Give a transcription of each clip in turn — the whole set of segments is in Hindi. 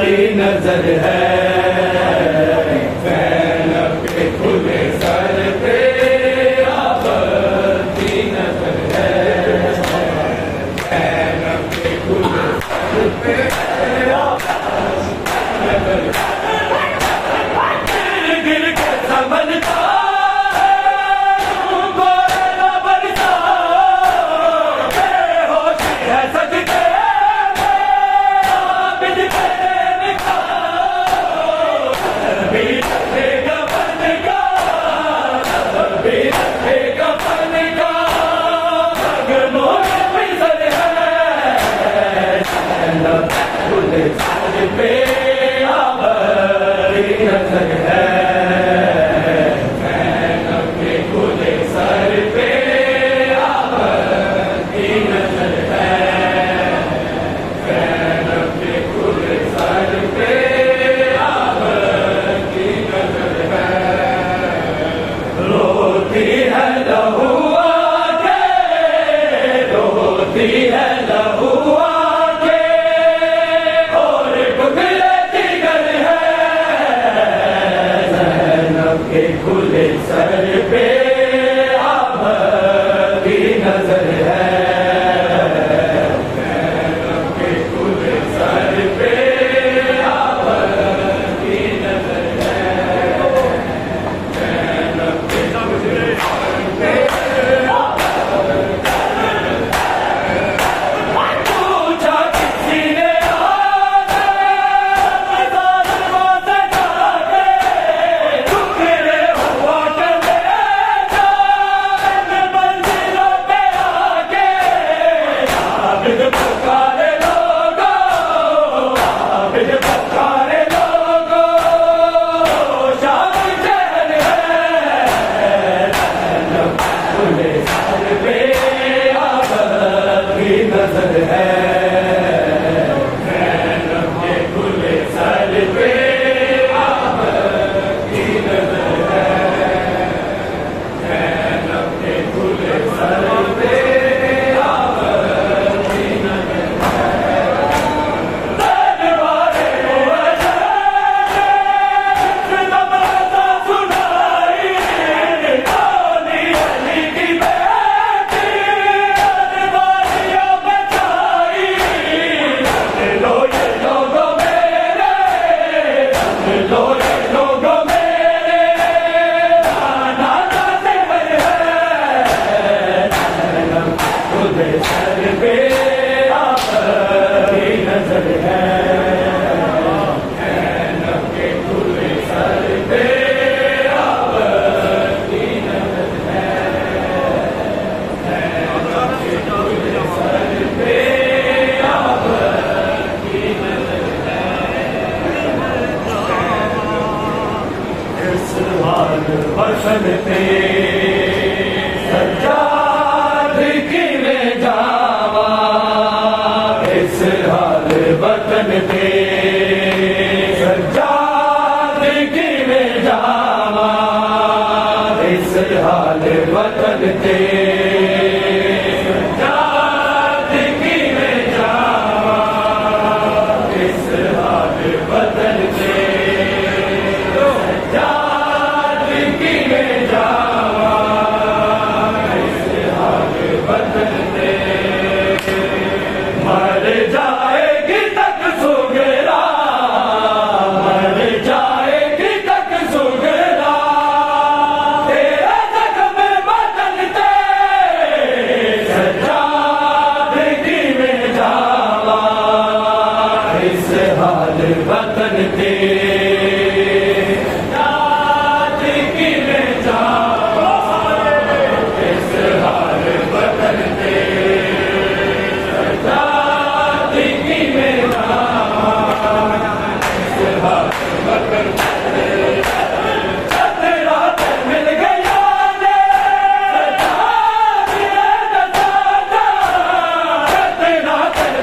नजर है, ज़ैनब के खुले सर पे आपकी नजर है, ज़ैनब के खुले सर पे आपकी नजर है। गिर गिर के समझता है तुमको न बरसा, बेहोशी है सजदे पे आपकी नजर है, ज़ैनब के खुले सर पे आपकी नजर है, ज़ैनब के खुले सर पे आपकी नजर है। रोती है लहू आंखें, रोती है लहू खुले सर पे आपकी नजर है, ज़ैनब के खुले सर पे आपकी नजर है, ज़ैनब के खुले सर पे पूछा किसी ने नजर है, ज़ैनब के खुले सर पे आपकी नजर है, ज़ैनब के खुले सर पे आपकी नजर है। दरबारे नमाज़ सुनाई अली अली की बेटी सर पे आपकी नजर है, ज़ैनब के खुले सर पे आपकी नजर है, ज़ैनब के खुले सर पे आपकी नजर है। इस हाल वतन पे सज्जाद की जावा, इस हाल वतन पे सज्जाद की में जावा, इस हाल वतन पे सज्जाद की में जावा, इस हाल वतन पे सज्जाद की में जावा, इस हाल वतन पे मर जाएगी तक सुगरा, मर जाएगी तक सुगरा, तेरा जख्म बदलते सज्जादगी में जावा, इस हाल वतन पे सज्जादगी में जावा, इस हाल वतन पे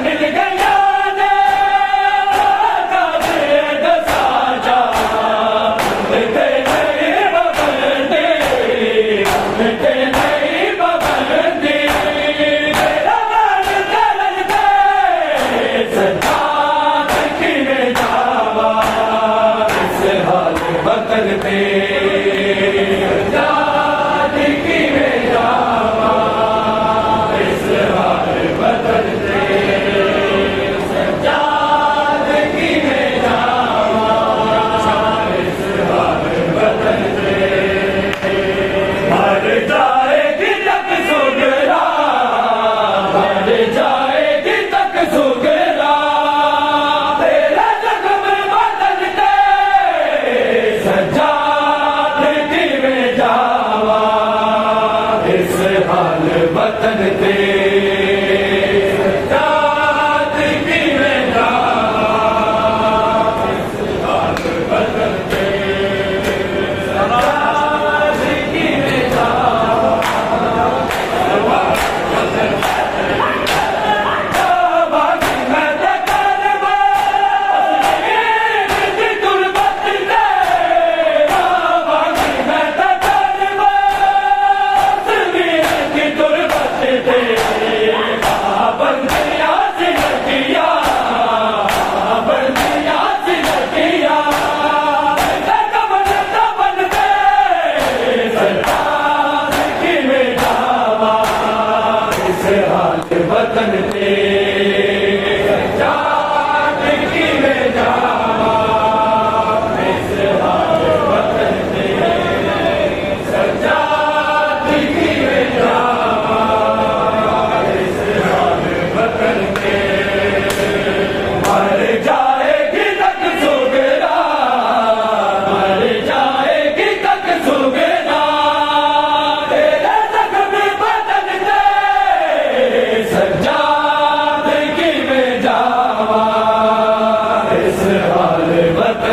मिल गया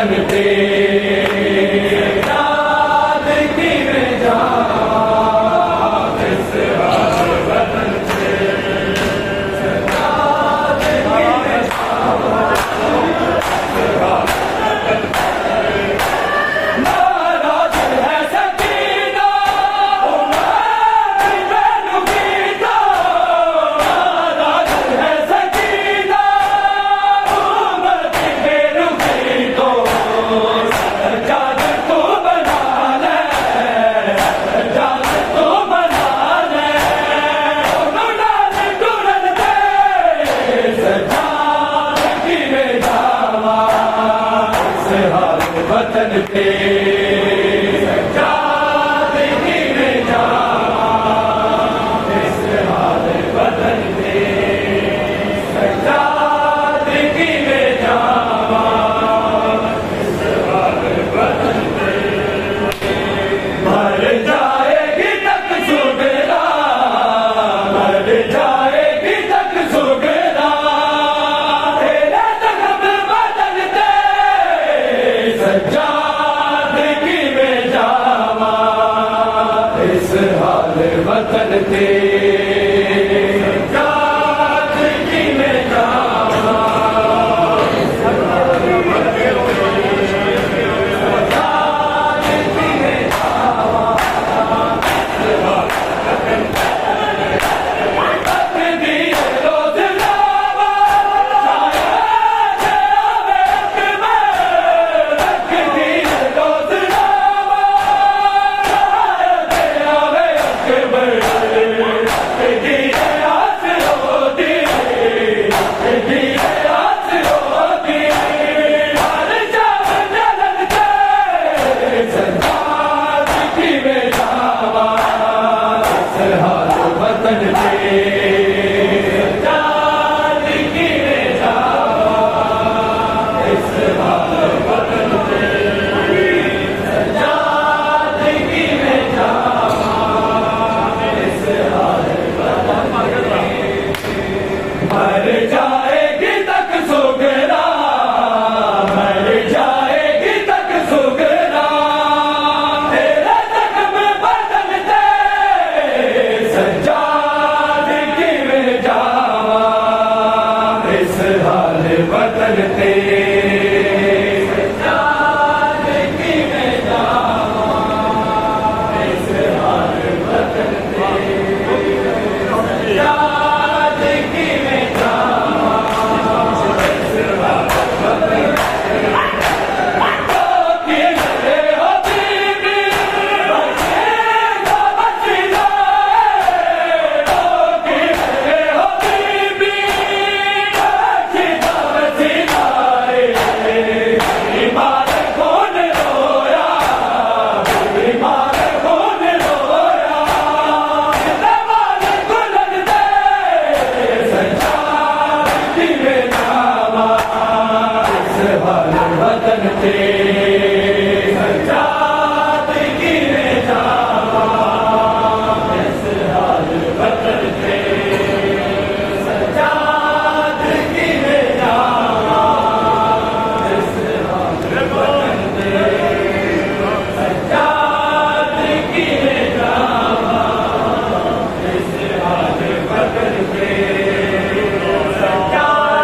वतन पे सादगी में जावां इस हाल वतन पे सादगी में जावां नाराज है सकीना नाराज है सकीना सज्जाद तू बना ले सज्जाद तू बना ले टूरन दे सज्जादगी में जावां इस हाल वतन पे सज्जादगी में जावां इस हाल वतन पे सज्जादगी में जावां मर जाएगी तक सुगरा मर जाएगी तक सुगरा तेरे जख्म बदन दे सज्जादगी में जावां इस हाल वतन पे सज्जादगी में जावां मर जाएगी तक सुगरा मर जाएगी तक सुगरा तेरे जख्म बदन दे सज्जादगी में जावां इस हाल वतन पे सज्जादगी में जावां इस हाल वतन पे सज्जादगी में वतन पे सज्जादगी में जावां इस हाल वतन पे सज्जादगी में जावां इस हाल वतन पे सज्जादगी में जावां इस हाल वतन पे सज्जादगी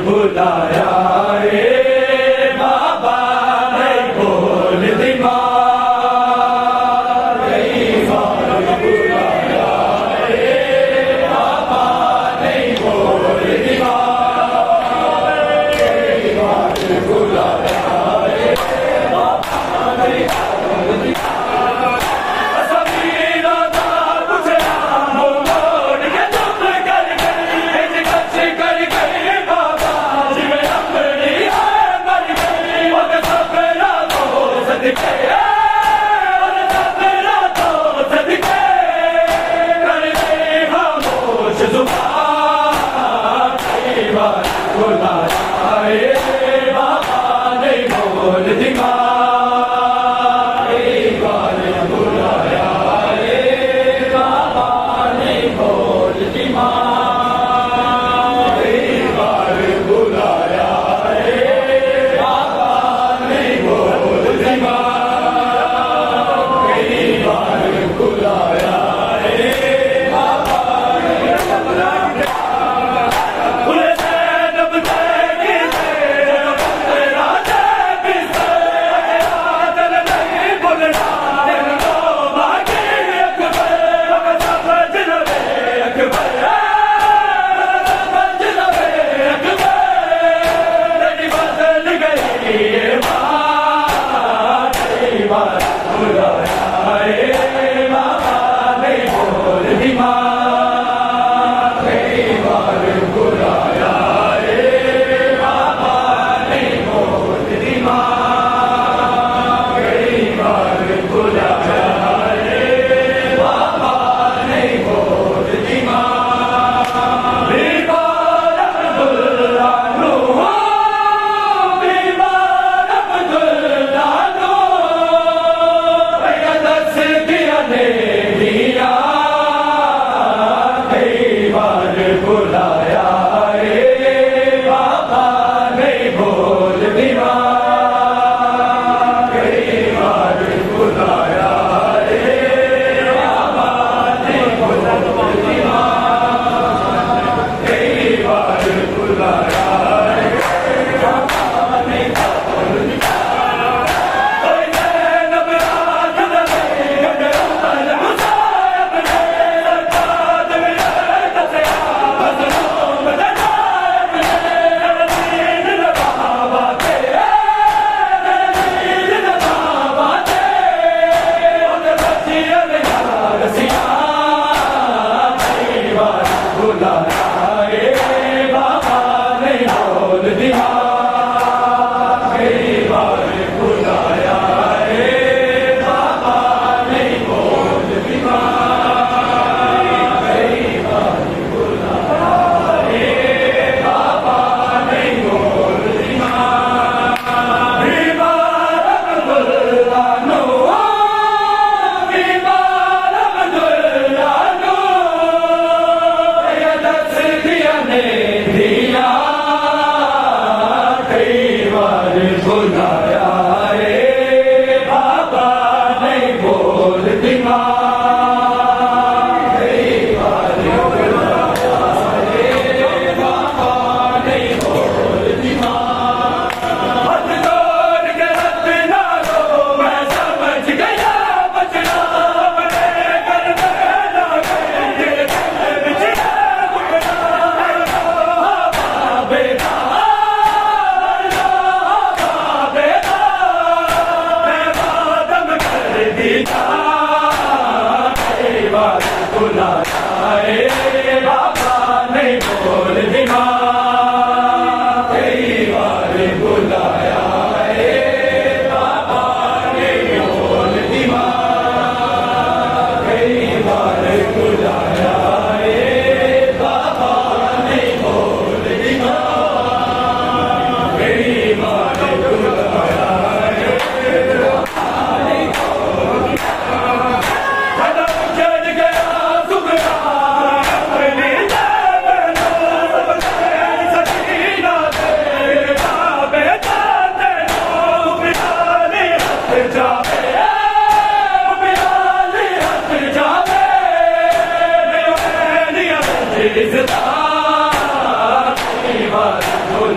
बुलाया रे बाबा नहीं बोल दी माँ कई बार बुलाया रे बाबा नहीं बोल दी माँ कई बार बुलाया रे बाबा नहीं बोल दी माँ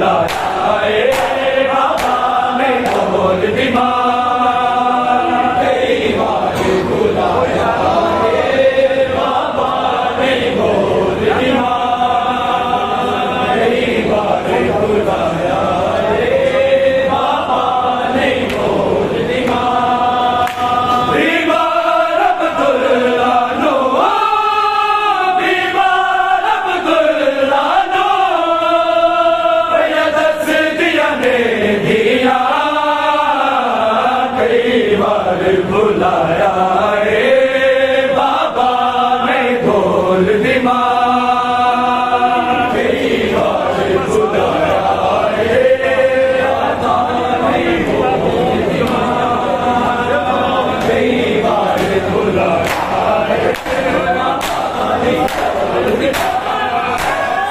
बुलाया बाबा ने बोल दी माँ कई बार बुलाया बाबा ने बोल दी माँ कई बार बुलाया बाबा ने बोल दी माँ बीमार अब्दुल्ला नो बीमार अब्दुल्ला नो दस दिया ने दिया कई बार बुलाया बाबा ने बोल दी माँ कई बार बुलाया बाबा ने बोल दी माँ कई बार बुलाया बाबा ने बोल दी माँ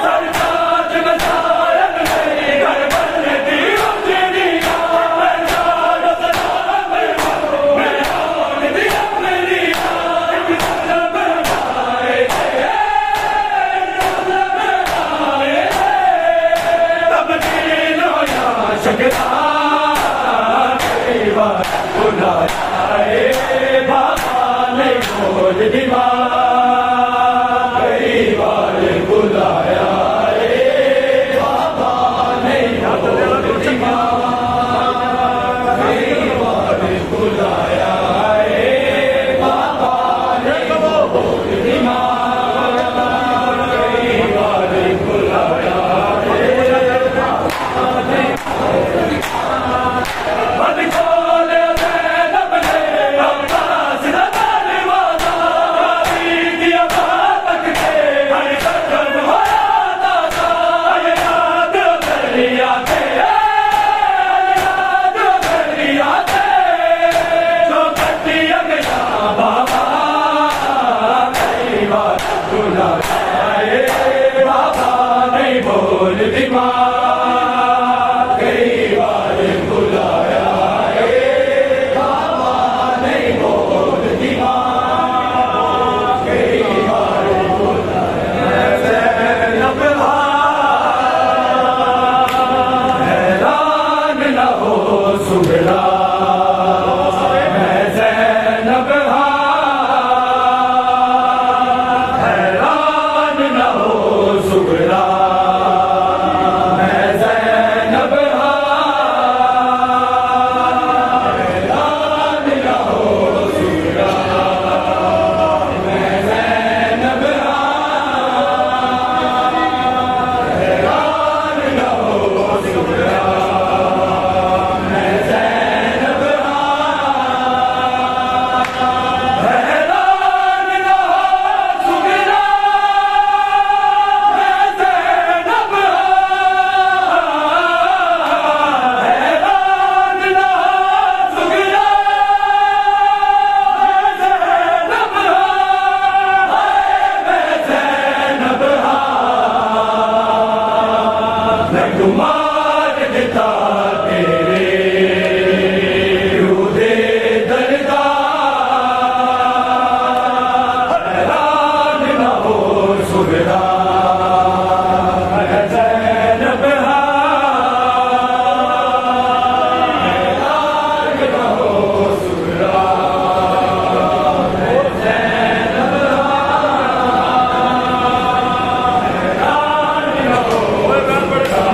सरताज में सारंग मेरी घर बनने दी उजड़ी मैं जानो सलाम मैं कौन दी अपनी सलाम आए तब दिलो या शकरा कई बार बुलाया बाबा ने बोल दी माँ कई बार बुलाया बाबा ने बोल दी माँ कई बार बुलाया बाबा ने बोल दी माँ कई बार बुलाया बंद खोले ज़ैनब ने अब्बास दा दरवाज़ा कभी किया बातक के हर कदम होया दादा याद दरिया थे याद दरिया थे जो कटिया गया बाबा कई बार बुलाया बाबा नहीं बोल दी माँ कई बार बुलाया बाबा नहीं बोल दी माँ कई बार बुलाया ज़ैनब हैरान न हो सुगरा मैं ज़ैनब हैरान न हो सुगरा मैं ज़ैनब हैरान न हो सुगरा मैं ज़ैनब हैरान न हो सुगरा मैं ज़ैनब हैरान न हो सुगरा मैं ज़ैनब हैरान न हो सुगरा मैं ज़ैनब मैं गुमार दिता तेरे रूदे दरदा हैरान न हो सुगरा मैं ज़ैनब हैरान न हो सुगरा मैं ज़ैनब हैरान न हो सुगरा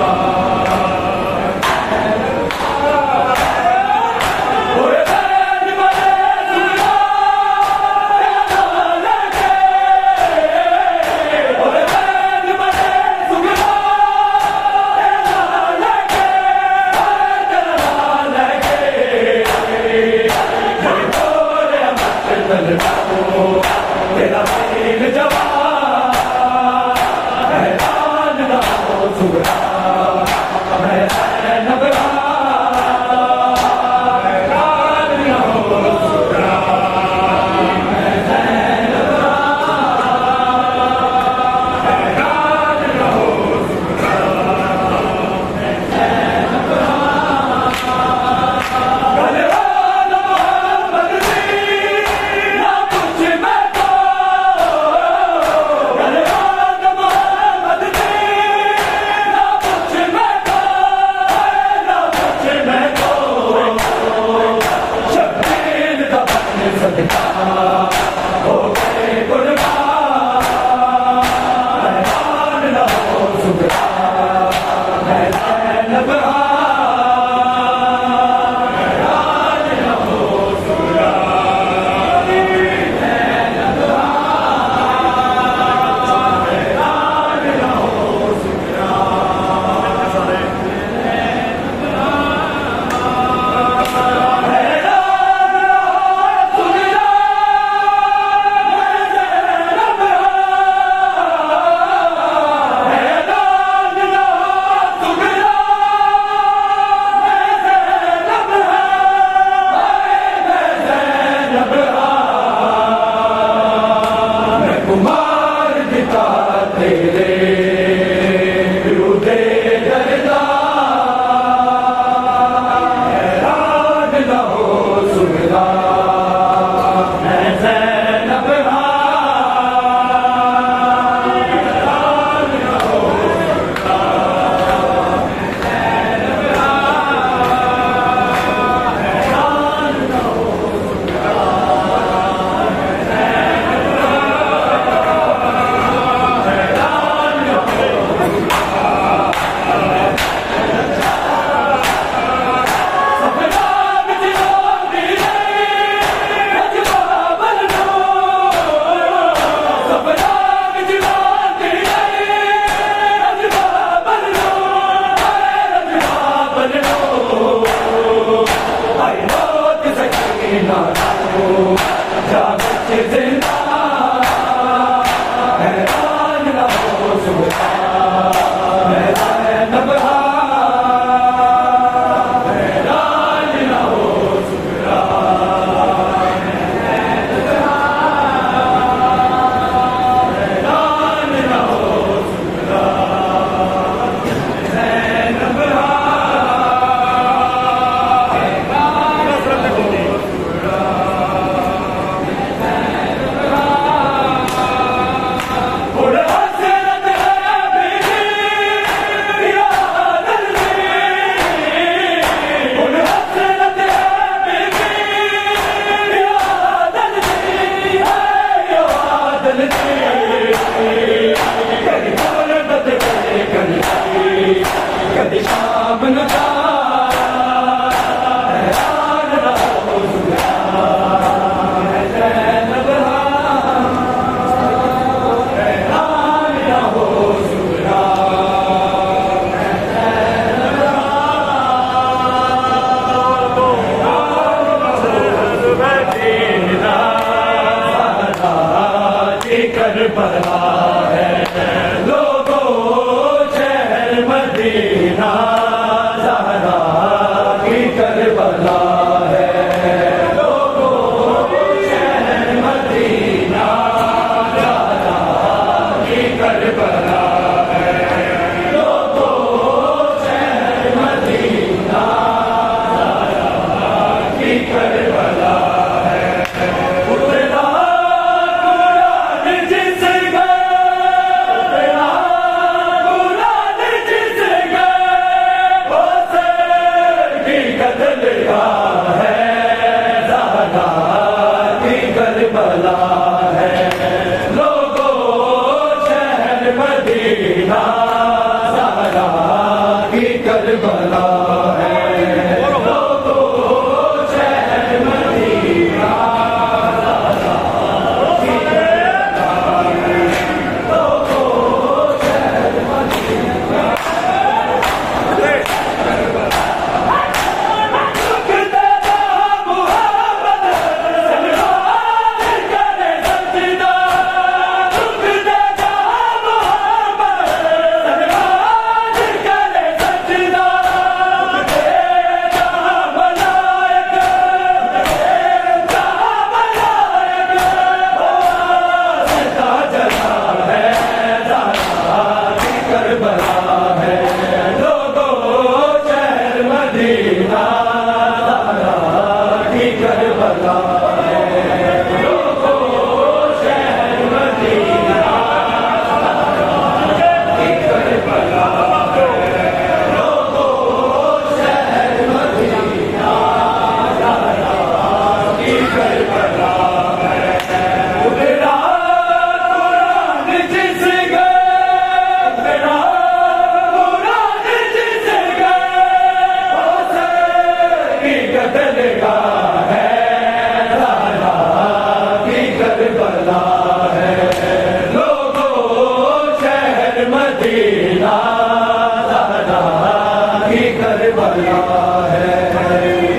करबला है।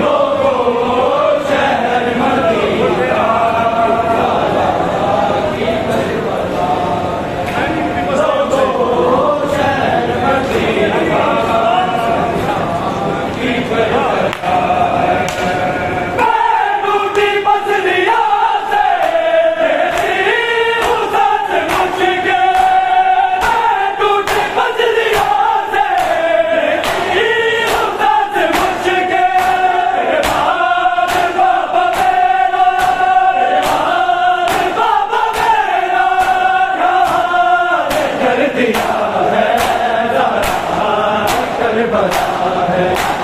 लोगों शहर मदीना की करबला, लोगों शहर मदीना की करबला है। मैं टूटी पसलियां से तेरी उसात मुझ के, मैं टूटी पसलियां से तेरी उसात मुझ के। हाथ बाबा मेरा, हाथ बाबा मेरा हाथ कर दिया है, करबला है।